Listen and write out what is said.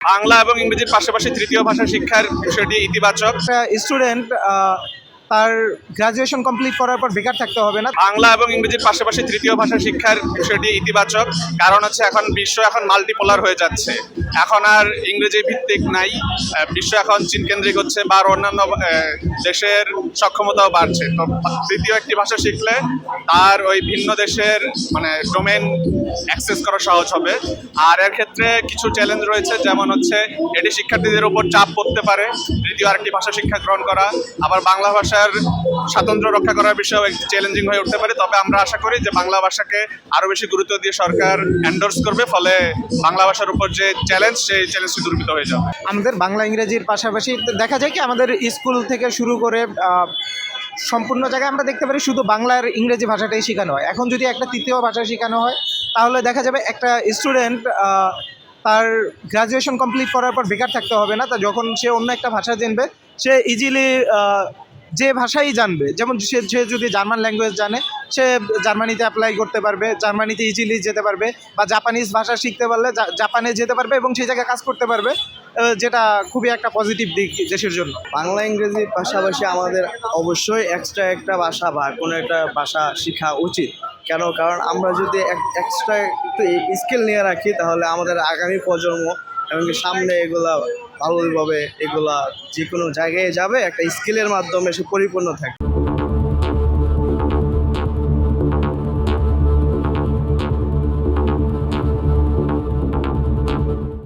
বাংলা এবং ইংরেজির পাশাপাশি তৃতীয় ভাষা শিক্ষার বিষয়টি ইতিবাচক। একটা স্টুডেন্ট তার গ্রাজুয়েশন কমপ্লিট করার পর বেকার থাকতে হবে না। বাংলা এবং ইংরেজির পাশাপাশি তৃতীয় ভাষা শিক্ষার বিষয়টি ইতিবাচক, কারণ হচ্ছে এখন বিশ্ব এখন মাল্টিপোলার হয়ে যাচ্ছে। এখন আর ইংরেজি ভিত্তিক নাই, বিশ্ব এখন চীন কেন্দ্রিক হচ্ছে বা অন্যান্য দেশের সক্ষমতাও বাড়ছে। তো তৃতীয় একটি ভাষা শিখলে তার ওই ভিন্ন দেশের মানে ডোমেন অ্যাক্সেস করা সহজ হবে। আর এর ক্ষেত্রে কিছু চ্যালেঞ্জ রয়েছে, যেমন হচ্ছে এটি শিক্ষার্থীদের উপর চাপ পড়তে পারে তৃতীয় আরেকটি ভাষা শিক্ষা গ্রহণ করা। আবার বাংলা ভাষার স্বাতন্ত্র্য রক্ষা করার বিষয়েও একটি চ্যালেঞ্জিং হয়ে উঠতে পারে। তবে আমরা আশা করি যে বাংলা ভাষাকে আরো বেশি গুরুত্ব দিয়ে সরকার এন্ডোর্স করবে, ফলে বাংলা ভাষার উপর যে চ্যালেঞ্জ সেই চ্যালেঞ্জটি দূরীভূত হয়ে যাবে। আমাদের বাংলা ইংরেজির পাশাপাশি দেখা যায় কি আমাদের স্কুল থেকে শুরু করে সম্পূর্ণ জায়গায় আমরা দেখতে পারি শুধু বাংলার ইংরেজি ভাষাটাই শেখানো হয়। এখন যদি একটা তৃতীয় ভাষা শেখানো হয় তাহলে দেখা যাবে একটা স্টুডেন্ট তার গ্রাজুয়েশন কমপ্লিট করার পর বেকার থাকতে হবে না। তা যখন সে অন্য একটা ভাষা জানবে সে ইজিলি যে ভাষাই জানবে, যেমন সে যদি জার্মান ল্যাঙ্গুয়েজ জানে সে জার্মানিতে অ্যাপ্লাই করতে পারবে, জার্মানিতে ইজিলি যেতে পারবে, বা জাপানিজ ভাষা শিখতে পারলে জাপানে যেতে পারবে এবং সেই জায়গায় কাজ করতে পারবে, যেটা খুবই একটা পজিটিভ দিক দেশের জন্য। বাংলা ইংরেজির পাশাপাশি আমাদের অবশ্যই এক্সট্রা একটা ভাষা বা কোনো একটা ভাষা শেখা উচিত। কারণ আমরা যদি এক্সট্রা একটু স্কিল নিয়ে রাখি তাহলে আমাদের আগামী প্রজন্ম এমনকি সামনে এগুলা ভালোভাবে এগুলা যে কোনো জায়গায় যাবে একটা স্কিলের মাধ্যমে সে পরিপূর্ণ থাকবে।